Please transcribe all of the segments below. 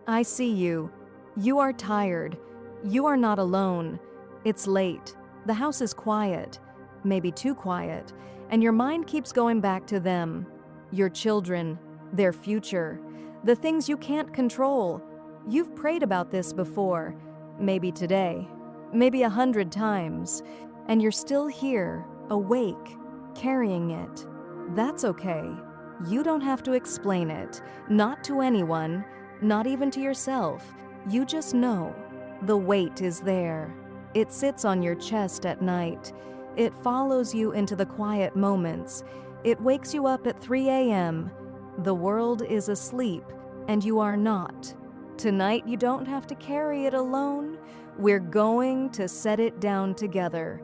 I see you. You are tired. You are not alone. It's late. The house is quiet, maybe too quiet, and your mind keeps going back to them, your children, their future, the things you can't control. You've prayed about this before, maybe today, maybe 100 times, and you're still here, awake, carrying it. That's okay. You don't have to explain it, not to anyone, not even to yourself. You just know. The weight is there. It sits on your chest at night. It follows you into the quiet moments. It wakes you up at 3 a.m. The world is asleep, and you are not. Tonight, you don't have to carry it alone. We're going to set it down together,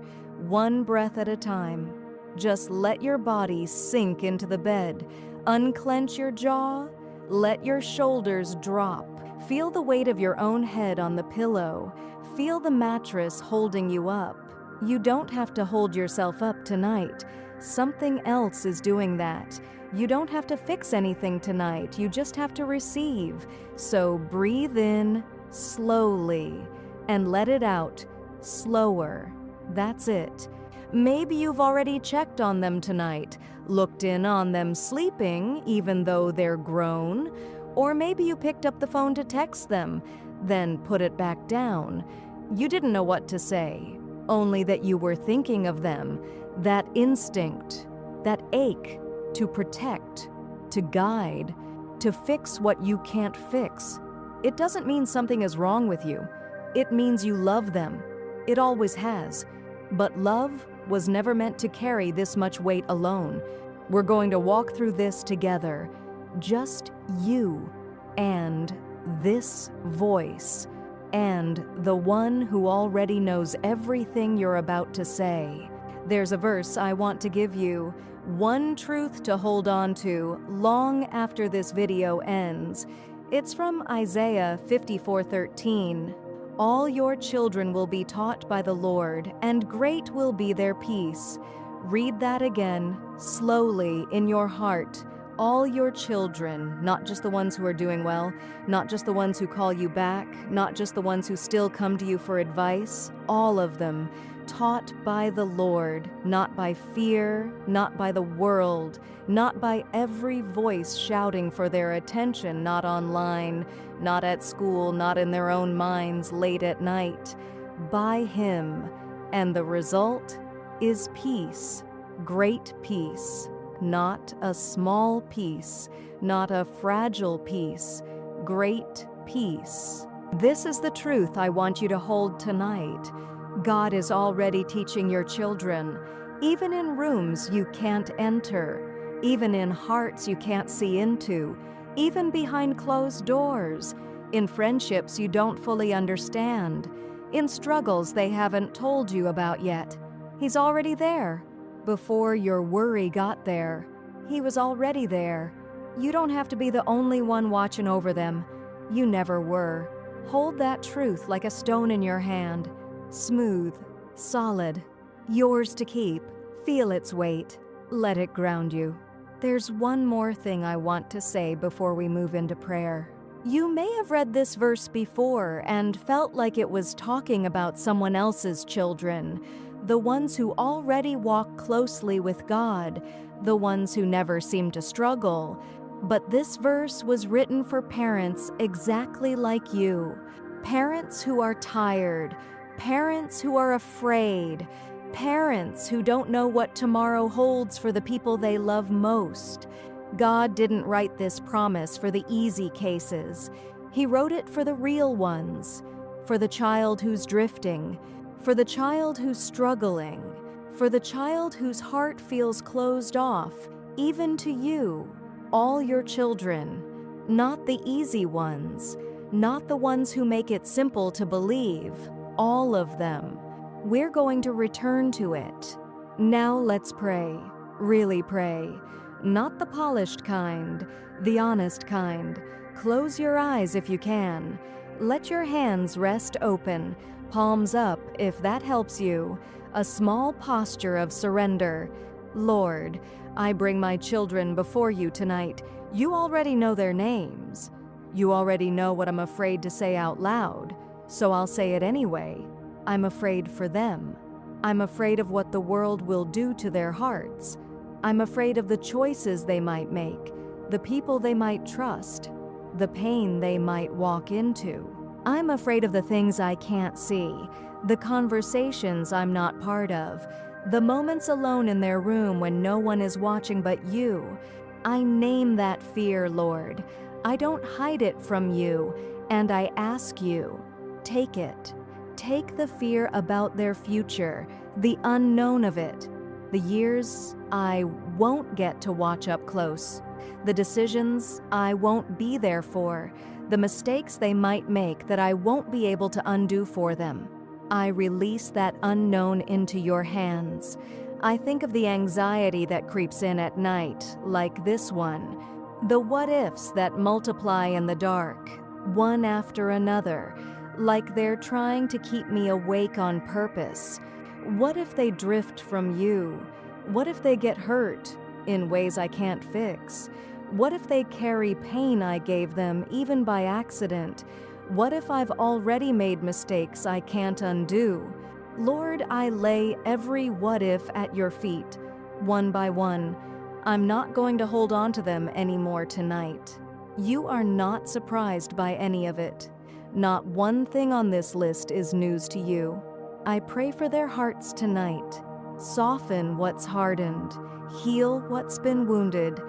one breath at a time. Just let your body sink into the bed. Unclench your jaw. Let your shoulders drop. Feel the weight of your own head on the pillow. Feel the mattress holding you up. You don't have to hold yourself up tonight. Something else is doing that. You don't have to fix anything tonight. You just have to receive. So breathe in slowly and let it out slower. That's it. Maybe you've already checked on them tonight, looked in on them sleeping even though they're grown, or maybe you picked up the phone to text them, then put it back down. You didn't know what to say, only that you were thinking of them, that instinct, that ache to protect, to guide, to fix what you can't fix. It doesn't mean something is wrong with you. It means you love them. It always has. But love was never meant to carry this much weight alone. We're going to walk through this together. Just you and this voice and the one who already knows everything you're about to say. There's a verse I want to give you, one truth to hold on to long after this video ends. It's from Isaiah 54:13. All your children will be taught by the Lord, and great will be their peace. Read that again, slowly in your heart. All your children, not just the ones who are doing well, not just the ones who call you back, not just the ones who still come to you for advice, all of them, taught by the Lord, not by fear, not by the world, not by every voice shouting for their attention, not online, not at school, not in their own minds late at night, by Him. And the result is peace, great peace, not a small peace, not a fragile peace, great peace. This is the truth I want you to hold tonight. God is already teaching your children, even in rooms you can't enter, even in hearts you can't see into, even behind closed doors, in friendships you don't fully understand, in struggles they haven't told you about yet. He's already there. Before your worry got there, He was already there. You don't have to be the only one watching over them. You never were. Hold that truth like a stone in your hand. Smooth, solid, yours to keep. Feel its weight. Let it ground you. There's one more thing I want to say before we move into prayer. You may have read this verse before and felt like it was talking about someone else's children, the ones who already walk closely with God, the ones who never seem to struggle. But this verse was written for parents exactly like you. Parents who are tired, parents who are afraid, parents who don't know what tomorrow holds for the people they love most. God didn't write this promise for the easy cases. He wrote it for the real ones, for the child who's drifting, for the child who's struggling, for the child whose heart feels closed off, even to you, all your children, not the easy ones, not the ones who make it simple to believe, all of them. We're going to return to it. Now let's pray, really pray, not the polished kind, the honest kind. Close your eyes if you can. Let your hands rest open, palms up if that helps you, a small posture of surrender. Lord, I bring my children before you tonight. You already know their names. You already know what I'm afraid to say out loud, so I'll say it anyway. I'm afraid for them. I'm afraid of what the world will do to their hearts. I'm afraid of the choices they might make, the people they might trust, the pain they might walk into. I'm afraid of the things I can't see, the conversations I'm not part of, the moments alone in their room when no one is watching but you. I name that fear, Lord. I don't hide it from you, and I ask you, take it. Take the fear about their future, the unknown of it, the years I won't get to watch up close, the decisions I won't be there for, the mistakes they might make that I won't be able to undo for them. I release that unknown into your hands. I think of the anxiety that creeps in at night, like this one, the what-ifs that multiply in the dark, one after another, like they're trying to keep me awake on purpose. What if they drift from you? What if they get hurt in ways I can't fix? What if they carry pain I gave them, even by accident? What if I've already made mistakes I can't undo? Lord, I lay every what if at your feet, one by one. I'm not going to hold on to them anymore tonight. You are not surprised by any of it. Not one thing on this list is news to you. I pray for their hearts tonight. Soften what's hardened. Heal what's been wounded.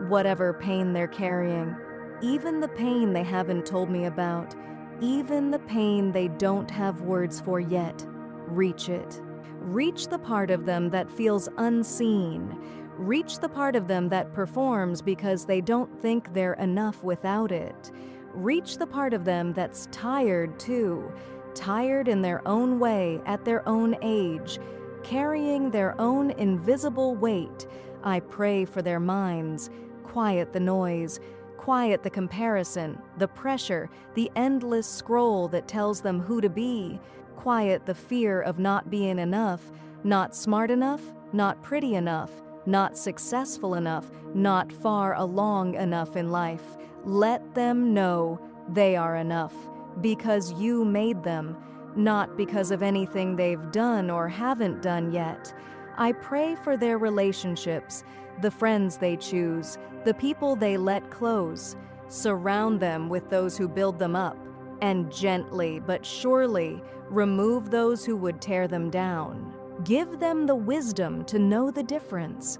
Whatever pain they're carrying. Even the pain they haven't told me about. Even the pain they don't have words for yet. Reach it. Reach the part of them that feels unseen. Reach the part of them that performs because they don't think they're enough without it. Reach the part of them that's tired too, tired in their own way at their own age, carrying their own invisible weight. I pray for their minds. Quiet the noise, quiet the comparison, the pressure, the endless scroll that tells them who to be. Quiet the fear of not being enough, not smart enough, not pretty enough, not successful enough, not far along enough in life. Let them know they are enough because you made them, not because of anything they've done or haven't done yet. I pray for their relationships, the friends they choose, the people they let close. Surround them with those who build them up, and gently but surely remove those who would tear them down. Give them the wisdom to know the difference.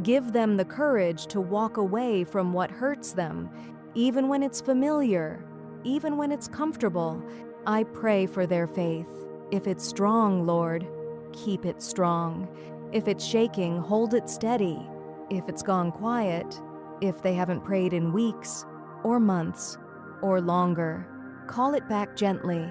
Give them the courage to walk away from what hurts them, even when it's familiar, even when it's comfortable. I pray for their faith. If it's strong, Lord, keep it strong. If it's shaking, hold it steady. If it's gone quiet, if they haven't prayed in weeks or months or longer, call it back gently,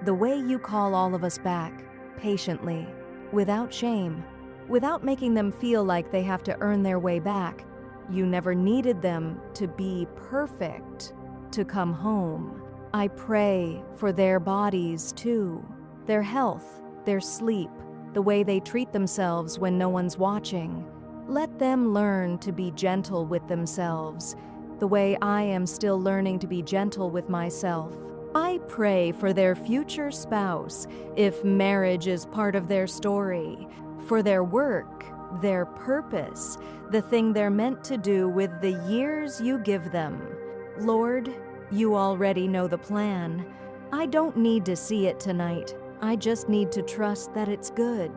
the way you call all of us back, patiently, without shame, without making them feel like they have to earn their way back. You never needed them to be perfect to come home. I pray for their bodies too, their health, their sleep, the way they treat themselves when no one's watching. Let them learn to be gentle with themselves, the way I am still learning to be gentle with myself. I pray for their future spouse, if marriage is part of their story, for their work, their purpose, the thing they're meant to do with the years you give them. Lord, you already know the plan. I don't need to see it tonight. I just need to trust that it's good.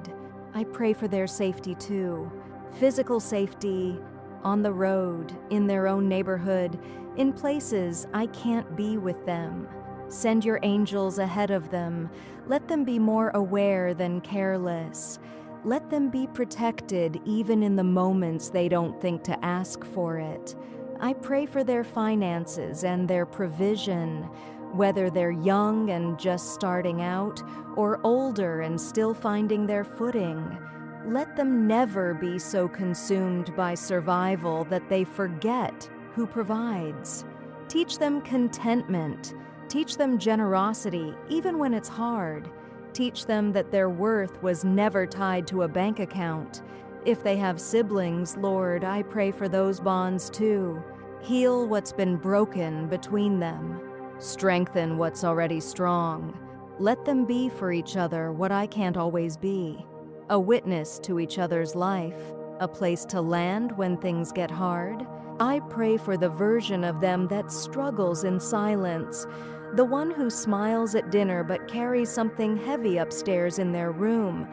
I pray for their safety too. Physical safety, on the road, in their own neighborhood, in places I can't be with them. Send your angels ahead of them. Let them be more aware than careless. Let them be protected even in the moments they don't think to ask for it. I pray for their finances and their provision, whether they're young and just starting out, or older and still finding their footing. Let them never be so consumed by survival that they forget who provides. Teach them contentment. Teach them generosity, even when it's hard. Teach them that their worth was never tied to a bank account. If they have siblings, Lord, I pray for those bonds too. Heal what's been broken between them. Strengthen what's already strong. Let them be for each other what I can't always be. A witness to each other's life, a place to land when things get hard. I pray for the version of them that struggles in silence, the one who smiles at dinner but carries something heavy upstairs in their room,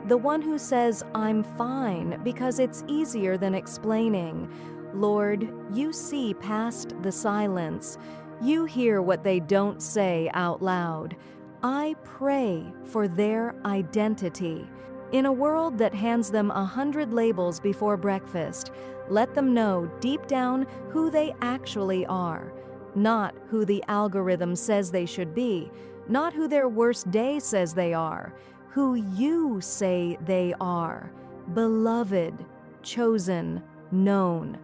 the one who says, "I'm fine," because it's easier than explaining. Lord, you see past the silence. You hear what they don't say out loud. I pray for their identity. In a world that hands them 100 labels before breakfast, let them know deep down who they actually are. Not who the algorithm says they should be, not who their worst day says they are, who you say they are. Beloved, chosen, known.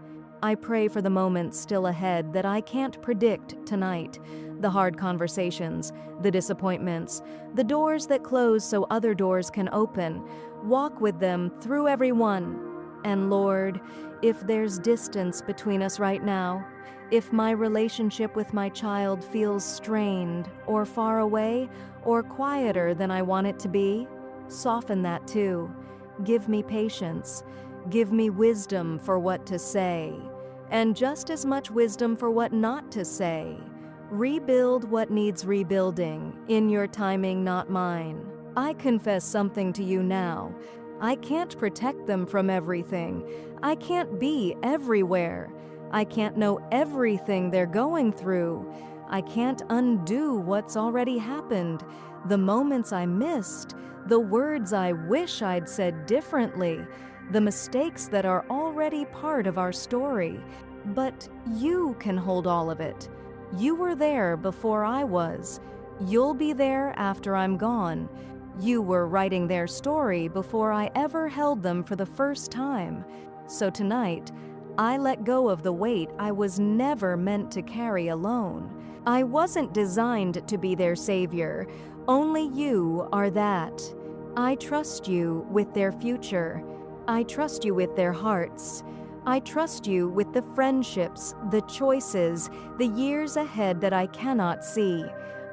I pray for the moments still ahead that I can't predict tonight. The hard conversations, the disappointments, the doors that close so other doors can open. Walk with them through every one. And Lord, if there's distance between us right now, if my relationship with my child feels strained or far away or quieter than I want it to be, soften that too. Give me patience. Give me wisdom for what to say, and just as much wisdom for what not to say. Rebuild what needs rebuilding, in your timing, not mine. I confess something to you now. I can't protect them from everything. I can't be everywhere. I can't know everything they're going through. I can't undo what's already happened, the moments I missed, the words I wish I'd said differently, the mistakes that are already part of our story. But you can hold all of it. You were there before I was. You'll be there after I'm gone. You were writing their story before I ever held them for the first time. So tonight, I let go of the weight I was never meant to carry alone. I wasn't designed to be their savior. Only you are that. I trust you with their future. I trust you with their hearts. I trust you with the friendships, the choices, the years ahead that I cannot see.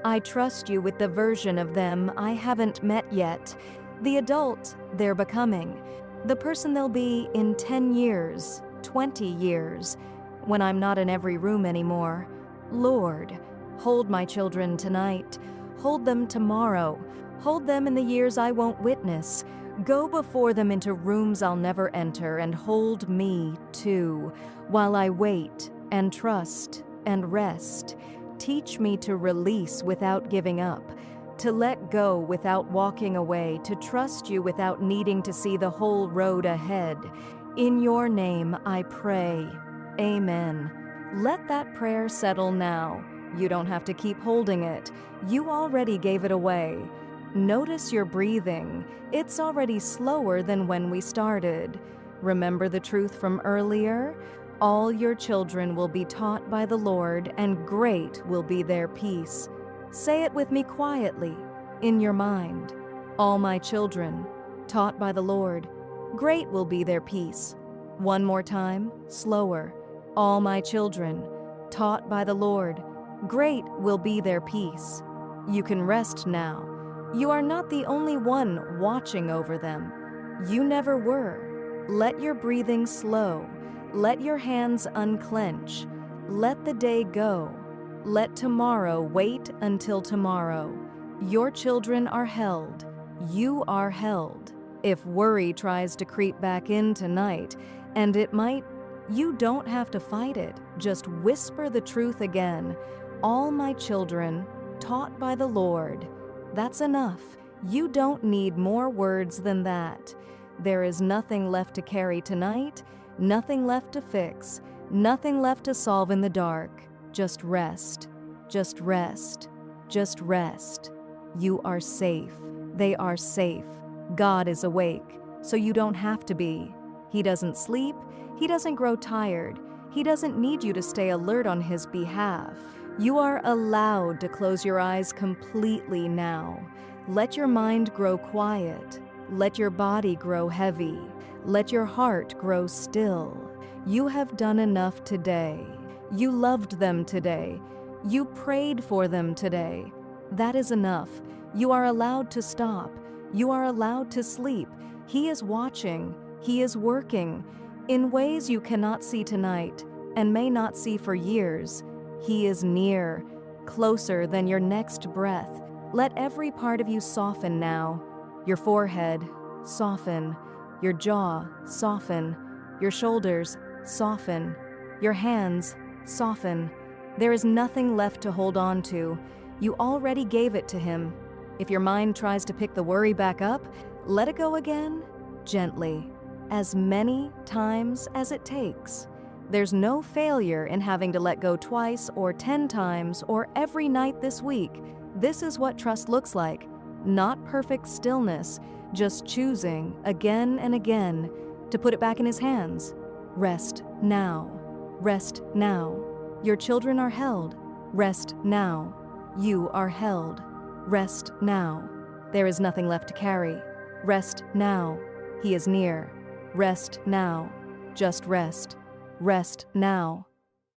I trust you with the version of them I haven't met yet, the adult they're becoming, the person they'll be in 10 years, 20 years, when I'm not in every room anymore. Lord, hold my children tonight. Hold them tomorrow. Hold them in the years I won't witness. Go before them into rooms I'll never enter, and hold me, too, while I wait and trust and rest. Teach me to release without giving up, to let go without walking away, to trust you without needing to see the whole road ahead. In your name I pray. Amen. Let that prayer settle now. You don't have to keep holding it. You already gave it away. Notice your breathing. It's already slower than when we started. Remember the truth from earlier? All your children will be taught by the Lord, and great will be their peace. Say it with me quietly, in your mind. All my children, taught by the Lord, great will be their peace. One more time, slower. All my children, taught by the Lord, great will be their peace. You can rest now. You are not the only one watching over them. You never were. Let your breathing slow. Let your hands unclench. Let the day go. Let tomorrow wait until tomorrow. Your children are held. You are held. If worry tries to creep back in tonight, and it might, you don't have to fight it. Just whisper the truth again. All my children, taught by the Lord. That's enough. You don't need more words than that. There is nothing left to carry tonight, nothing left to fix, nothing left to solve in the dark. Just rest. Just rest. Just rest. You are safe. They are safe. God is awake, so you don't have to be. He doesn't sleep. He doesn't grow tired. He doesn't need you to stay alert on His behalf. You are allowed to close your eyes completely now. Let your mind grow quiet. Let your body grow heavy. Let your heart grow still. You have done enough today. You loved them today. You prayed for them today. That is enough. You are allowed to stop. You are allowed to sleep. He is watching. He is working in ways you cannot see tonight and may not see for years. He is near, closer than your next breath. Let every part of you soften now. Your forehead, soften. Your jaw, soften. Your shoulders, soften. Your hands, soften. There is nothing left to hold on to. You already gave it to him. If your mind tries to pick the worry back up, let it go again, gently, as many times as it takes. There's no failure in having to let go twice or 10 times or every night this week. This is what trust looks like. Not perfect stillness, just choosing again and again to put it back in his hands. Rest now. Rest now. Your children are held. Rest now. You are held. Rest now. There is nothing left to carry. Rest now. He is near. Rest now. Just rest. Rest now.